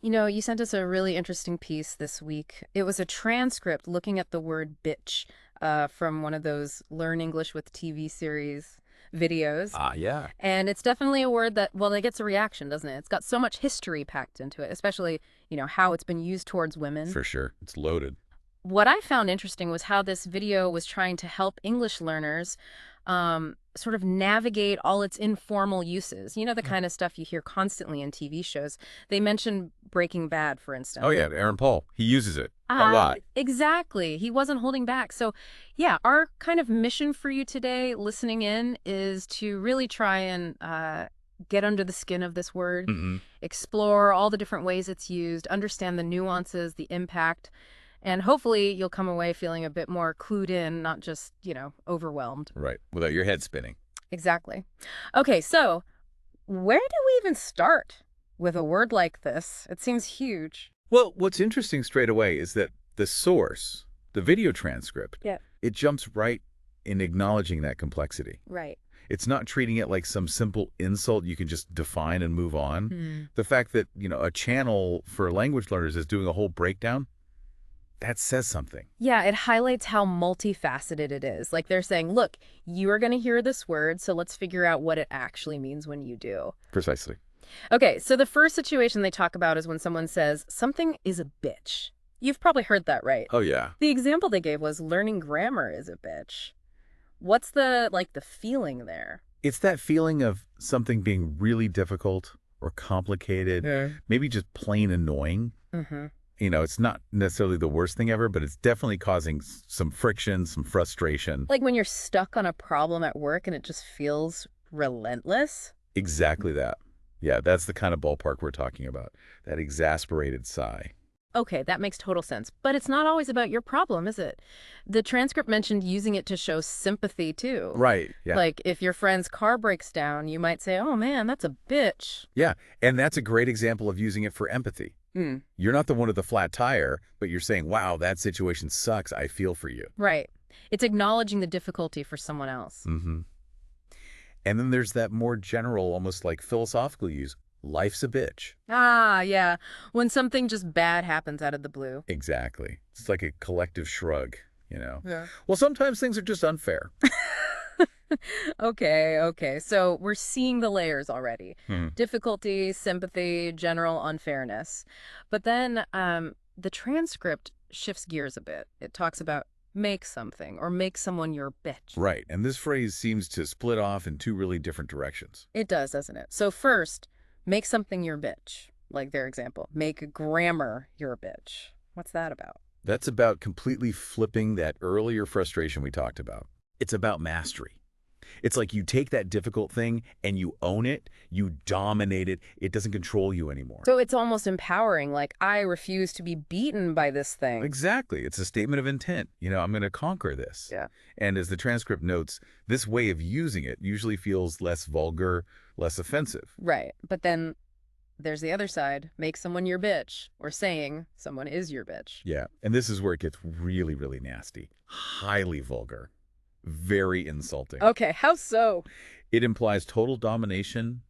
You know, you sent us a really interesting piece this week. It was a transcript looking at the word bitch from one of those Learn English with TV series videos. Ah, yeah, And it's definitely a word that, well, it gets a reaction, doesn't it? It's got so much history packed into it, especially, how it's been used towards women. for sure. It's loaded. What I found interesting was how this video was trying to help English learners sort of navigate all its informal uses. You know, the kind of stuff you hear constantly in TV shows. They mentioned Breaking Bad, for Oh, instance. yeah, Aaron Paul. He uses it a lot. Exactly. He wasn't holding back. So, yeah, our kind of mission for you today, listening in, is to really try and get under the skin of this word, Hmm. explore all the different ways it's used, understand the nuances, the impact, and hopefully you'll come away feeling a bit more clued in, not just, overwhelmed. Right, without your head spinning. Exactly. Okay, so where do we even start with a word like this? It seems huge. Well, what's interesting straight away is that the source, the video transcript, Yeah. it jumps right in acknowledging that complexity. Right. It's not treating it like some simple insult you can just define and move on. Hmm. The fact that, a channel for language learners is doing a whole breakdown, that says something. Yeah, it highlights how multifaceted it is. Like they're saying, look, you are going to hear this word, so let's figure out what it actually means when you do. Precisely. Okay, so the first situation they talk about is when someone says, something is a bitch. You've probably heard that, right? Oh, yeah. The example they gave was learning grammar is a bitch. What's the feeling there? It's that feeling of something being really difficult or complicated, Yeah. maybe just plain annoying. Mm-hmm. It's not necessarily the worst thing ever, but it's definitely causing some friction, some frustration. Like when you're stuck on a problem at work and it just feels relentless? Exactly that. Yeah, that's the kind of ballpark we're talking about. That exasperated sigh. Okay, that makes total sense. But it's not always about your problem, is it? The transcript mentioned using it to show sympathy, too. Right. Yeah. Like, if your friend's car breaks down, you might say, oh man, that's a bitch. Yeah. And that's a great example of using it for empathy. Hmm. You're not the one with the flat tire, but you're saying, wow, that situation sucks. I feel for you. Right. It's acknowledging the difficulty for someone else. Mm-hmm. And then there's that more general, almost like philosophical use. Life's a bitch. Ah, yeah. When something just bad happens out of the blue. Exactly. It's like a collective shrug. Yeah. Well, sometimes things are just unfair. Okay. So we're seeing the layers already. Hmm. Difficulty, sympathy, general unfairness. But then the transcript shifts gears a bit. It talks about make something or make someone your bitch. Right. And this phrase seems to split off in two really different directions. It does, doesn't it? So first, make something your bitch. Like their example. Make grammar your bitch. What's that about? That's about completely flipping that earlier frustration we talked about. It's about mastery. It's like you take that difficult thing and you own it, you dominate it, it doesn't control you anymore. So it's almost empowering, like, I refuse to be beaten by this thing. Exactly. It's a statement of intent. I'm going to conquer this. Yeah. And as the transcript notes, this way of using it usually feels less vulgar, less offensive. Right. But then there's the other side. Make someone your bitch, or saying someone is your bitch. Yeah. And this is where it gets really, really nasty. Highly vulgar. Very insulting. Okay, how so? It implies total domination,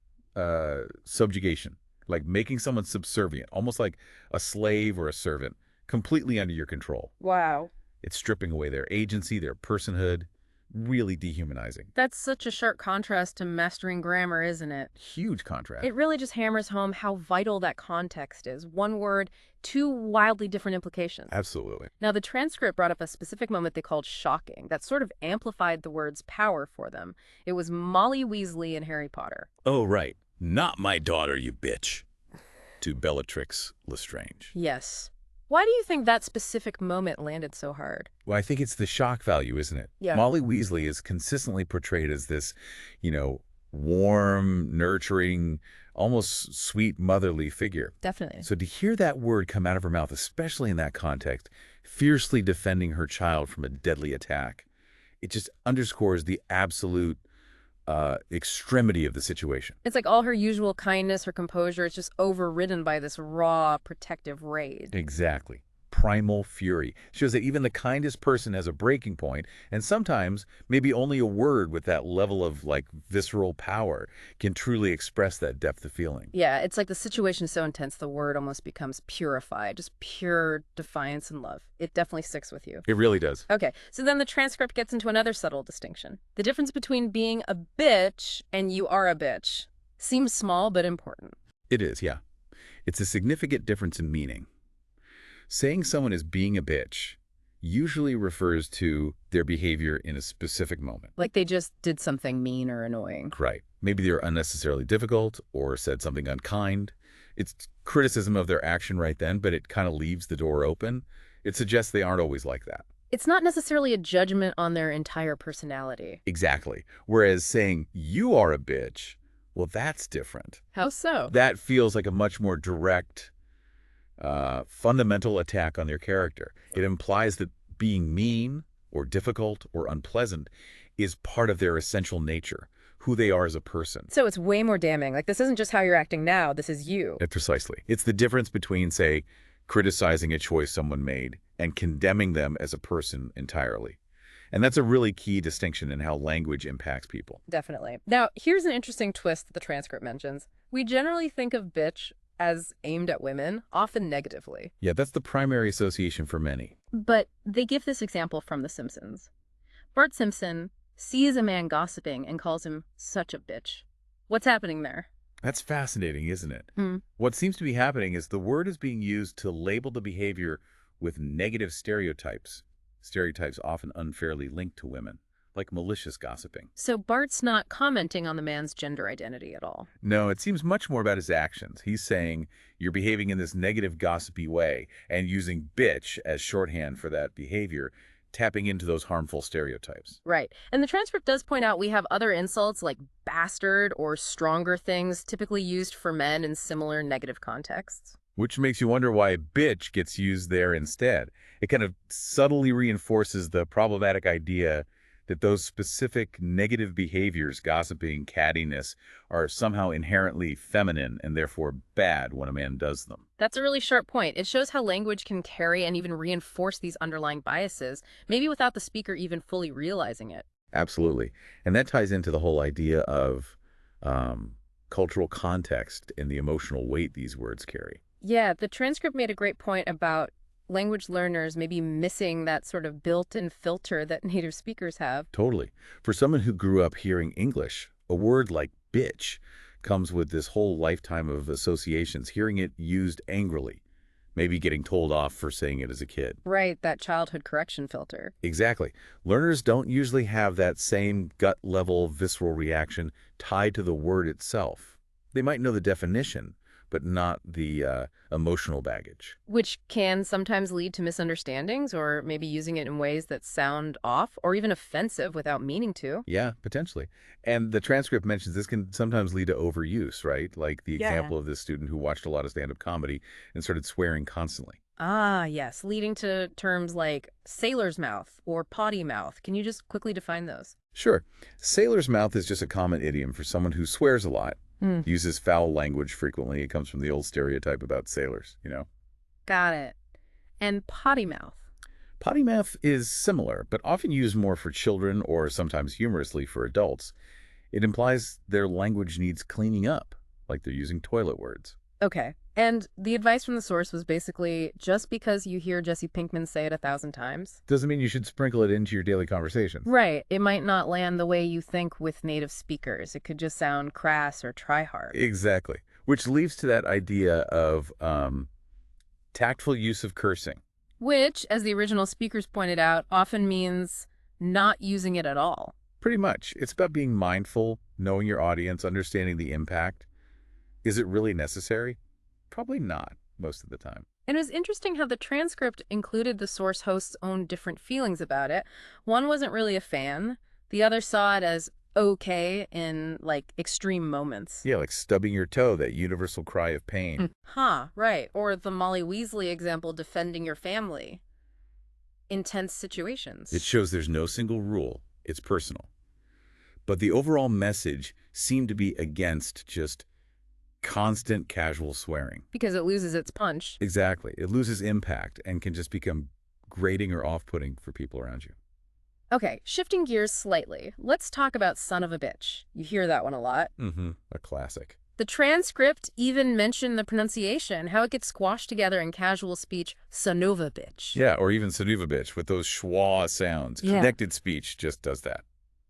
subjugation, like making someone subservient, almost like a slave or a servant, completely under your control. Wow. It's stripping away their agency, their personhood, really dehumanizing. That's such a sharp contrast to mastering grammar, isn't it? Huge contrast. It really just hammers home how vital that context is. One word, two wildly different implications. Absolutely. Now, the transcript brought up a specific moment they called shocking that sort of amplified the word's power for them. It was Molly Weasley in Harry Potter. Oh, right. Not my daughter, you bitch. To Bellatrix Lestrange. Yes. Why do you think that specific moment landed so hard? Well, I think it's the shock value, isn't it? Yeah. Molly Weasley is consistently portrayed as this, warm, nurturing, almost sweet motherly figure. Definitely. So to hear that word come out of her mouth, especially in that context, fiercely defending her child from a deadly attack, it just underscores the absolute extremity of the situation. It's like all her usual kindness, her composure, is just overridden by this raw, protective rage. Exactly. primal fury. Shows that even the kindest person has a breaking point, and sometimes maybe only a word with that level of like visceral power can truly express that depth of feeling. Yeah, it's like the situation is so intense the word almost becomes purified, just pure defiance and love. It definitely sticks with you. It really does. Okay, so then the transcript gets into another subtle distinction. The difference between being a bitch and you are a bitch seems small but important. It is, yeah. It's a significant difference in meaning. Saying someone is being a bitch usually refers to their behavior in a specific moment. Like they just did something mean or annoying. Right. Maybe they're unnecessarily difficult or said something unkind. It's criticism of their action right then, but it kind of leaves the door open. It suggests they aren't always like that. It's not necessarily a judgment on their entire personality. Exactly. Whereas saying, you are a bitch, well, that's different. How so? That feels like a much more direct, fundamental attack on their character. It implies that being mean or difficult or unpleasant is part of their essential nature, who they are as a person. So it's way more damning. Like, this isn't just how you're acting now, this is you. Precisely. It's the difference between, say, criticizing a choice someone made and condemning them as a person entirely. And that's a really key distinction in how language impacts people. Definitely. Now, here's an interesting twist that the transcript mentions. We generally think of bitch as aimed at women, often negatively. Yeah, that's the primary association for many. But they give this example from The Simpsons. Bart Simpson sees a man gossiping and calls him such a bitch. What's happening there? That's fascinating, isn't it? Hmm. What seems to be happening is the word is being used to label the behavior with negative stereotypes often unfairly linked to women, like malicious gossiping. So Bart's not commenting on the man's gender identity at all. No, it seems much more about his actions. He's saying you're behaving in this negative gossipy way and using bitch as shorthand for that behavior, tapping into those harmful stereotypes. Right. And the transcript does point out we have other insults like bastard or stronger things typically used for men in similar negative contexts. Which makes you wonder why bitch gets used there instead. It kind of subtly reinforces the problematic idea that those specific negative behaviors, gossiping, cattiness, are somehow inherently feminine and therefore bad when a man does them. That's a really sharp point. It shows how language can carry and even reinforce these underlying biases, maybe without the speaker even fully realizing it. Absolutely. And that ties into the whole idea of cultural context and the emotional weight these words carry. Yeah, the transcript made a great point about language learners maybe missing that sort of built-in filter that native speakers have. Totally. For someone who grew up hearing English, a word like bitch comes with this whole lifetime of associations, hearing it used angrily, maybe getting told off for saying it as a kid. Right, that childhood correction filter. Exactly. Learners don't usually have that same gut-level visceral reaction tied to the word itself. They might know the definition, but not the emotional baggage. Which can sometimes lead to misunderstandings or maybe using it in ways that sound off or even offensive without meaning to. Yeah, potentially. And the transcript mentions this can sometimes lead to overuse, right? Like the example of this student who watched a lot of stand-up comedy and started swearing constantly. Ah, yes, leading to terms like sailor's mouth or potty mouth. Can you just quickly define those? Sure. Sailor's mouth is just a common idiom for someone who swears a lot, uses foul language frequently. It comes from the old stereotype about sailors, you know? Got it. And potty mouth. Potty mouth is similar, but often used more for children or sometimes humorously for adults. It implies their language needs cleaning up, like they're using toilet words. Okay. And the advice from the source was basically just because you hear Jesse Pinkman say it 1,000 times. Doesn't mean you should sprinkle it into your daily conversations. Right. It might not land the way you think with native speakers. It could just sound crass or try hard. Exactly. Which leads to that idea of tactful use of cursing. Which, as the original speakers pointed out, often means not using it at all. Pretty much. It's about being mindful, knowing your audience, understanding the impact. Is it really necessary? Probably not, most of the time. And it was interesting how the transcript included the source host's own different feelings about it. One wasn't really a fan. The other saw it as okay in, like, extreme moments. Yeah, like stubbing your toe, that universal cry of pain. Right. Or the Molly Weasley example, defending your family. Intense situations. It shows there's no single rule. It's personal. But the overall message seemed to be against just Constant casual swearing. Because it loses its punch. Exactly. It loses impact and can just become grating or off-putting for people around you. Okay, shifting gears slightly. Let's talk about son of a bitch. You hear that one a lot. A classic. The transcript even mentioned the pronunciation, how it gets squashed together in casual speech, son of a bitch. Yeah, or even Sanuva with those schwa sounds. Yeah. Connected speech just does that.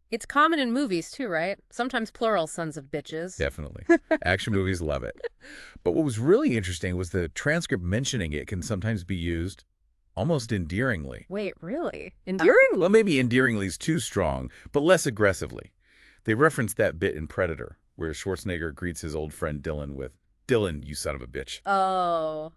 It's common in movies too, right? Sometimes plural sons of bitches. Definitely. Action movies love it. But what was really interesting was the transcript mentioning it can sometimes be used almost endearingly. Wait, really? Endearingly? Well, maybe endearingly is too strong, but less aggressively. They referenced that bit in Predator, where Schwarzenegger greets his old friend Dylan with, "Dylan, you son of a bitch." Oh,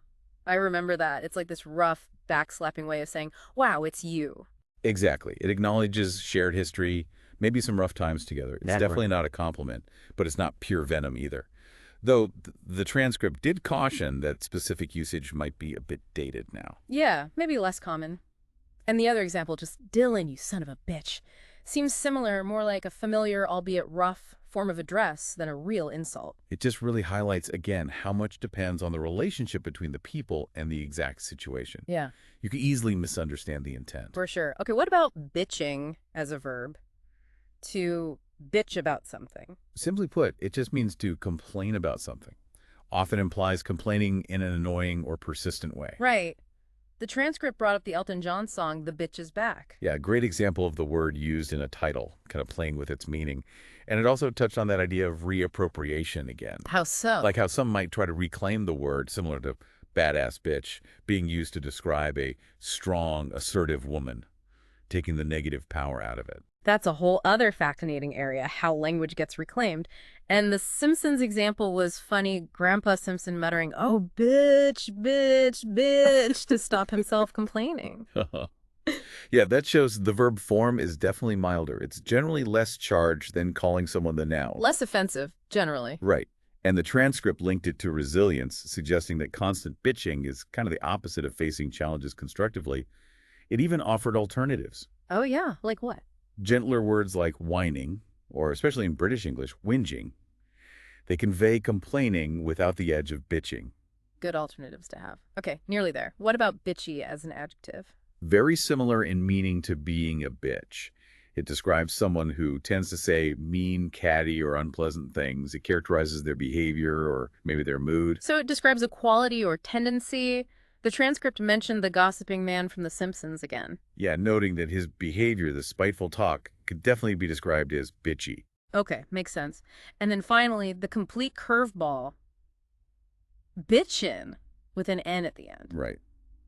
I remember that. It's like this rough, backslapping way of saying, wow, it's you. Exactly. It acknowledges shared history, maybe some rough times together. It's definitely not a compliment, but it's not pure venom either. Though the transcript did caution that specific usage might be a bit dated now. Yeah, maybe less common. And the other example, just Dylan, you son of a bitch, seems similar, more like a familiar, albeit rough, form of address than a real insult. It just really highlights, again, how much depends on the relationship between the people and the exact situation. Yeah. You can easily misunderstand the intent. For sure. Okay, what about bitching as a verb? To bitch about something. Simply put, it just means to complain about something. Often implies complaining in an annoying or persistent way. Right. The transcript brought up the Elton John song, The Bitch Is Back. Yeah, great example of the word used in a title, kind of playing with its meaning. And it also touched on that idea of reappropriation again. How so? Like how some might try to reclaim the word, similar to badass bitch, being used to describe a strong, assertive woman, taking the negative power out of it. That's a whole other fascinating area, how language gets reclaimed. And the Simpsons example was funny, Grandpa Simpson muttering, "Oh, bitch, bitch, bitch," to stop himself complaining. Yeah, that shows the verb form is definitely milder. It's generally less charged than calling someone the noun. Less offensive, generally. Right. And the transcript linked it to resilience, suggesting that constant bitching is kind of the opposite of facing challenges constructively. It even offered alternatives. Oh, yeah. Like what? Gentler words like whining, or especially in British English, whinging. They convey complaining without the edge of bitching. Good alternatives to have. Okay, nearly there. What about bitchy as an adjective? Very similar in meaning to being a bitch. It describes someone who tends to say mean, catty, or unpleasant things. It characterizes their behavior or maybe their mood. So it describes a quality or tendency. The transcript mentioned the gossiping man from The Simpsons again. Yeah, noting that his behavior, the spiteful talk, could definitely be described as bitchy. Okay, makes sense. And then finally, the complete curveball. Bitchin' with an N at the end. Right.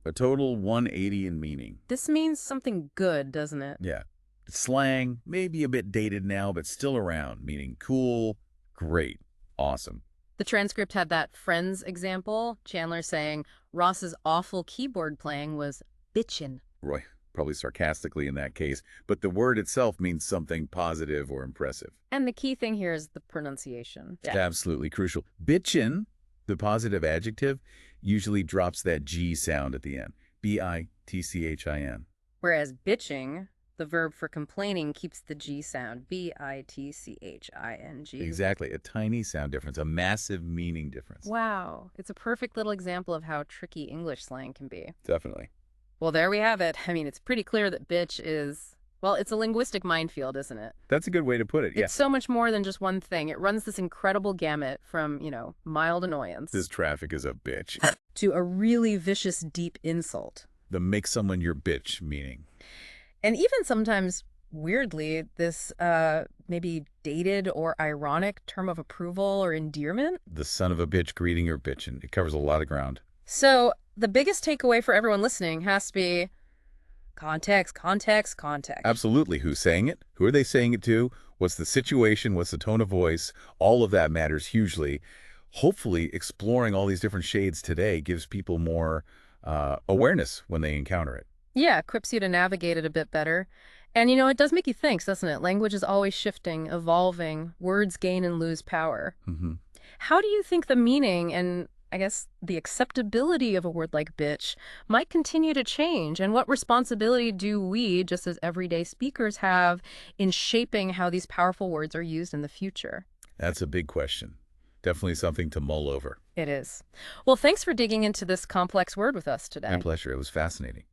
A total 180 in meaning. This means something good, doesn't it? Yeah. Slang, maybe a bit dated now, but still around, meaning cool, great, awesome. The transcript had that Friends example, Chandler saying Ross's awful keyboard playing was bitchin'. Roy, probably sarcastically in that case, but the word itself means something positive or impressive. And the key thing here is the pronunciation. Yeah. Absolutely crucial. Bitchin', the positive adjective, usually drops that G sound at the end. B-I-T-C-H-I-N. Whereas bitching, the verb for complaining, keeps the G sound. B-I-T-C-H-I-N-G. Exactly. A tiny sound difference, a massive meaning difference. Wow. It's a perfect little example of how tricky English slang can be. Definitely. Well, there we have it. I mean, it's pretty clear that bitch is, well, it's a linguistic minefield, isn't it? That's a good way to put it, yeah. It's so much more than just one thing. It runs this incredible gamut from, mild annoyance. This traffic is a bitch. To a really vicious, deep insult. The make someone your bitch meaning. And even sometimes, weirdly, this maybe dated or ironic term of approval or endearment. The son of a bitch greeting or bitchin'. It covers a lot of ground. So the biggest takeaway for everyone listening has to be context, context, context. Absolutely. Who's saying it? Who are they saying it to? What's the situation? What's the tone of voice? All of that matters hugely. Hopefully, exploring all these different shades today gives people more awareness when they encounter it. Yeah, equips you to navigate it a bit better. And, it does make you think, doesn't it? Language is always shifting, evolving. Words gain and lose power. Mm-hmm. How do you think the meaning and, I guess, the acceptability of a word like bitch might continue to change? And what responsibility do we, just as everyday speakers, have in shaping how these powerful words are used in the future? That's a big question. Definitely something to mull over. It is. Well, thanks for digging into this complex word with us My today. pleasure. It was fascinating.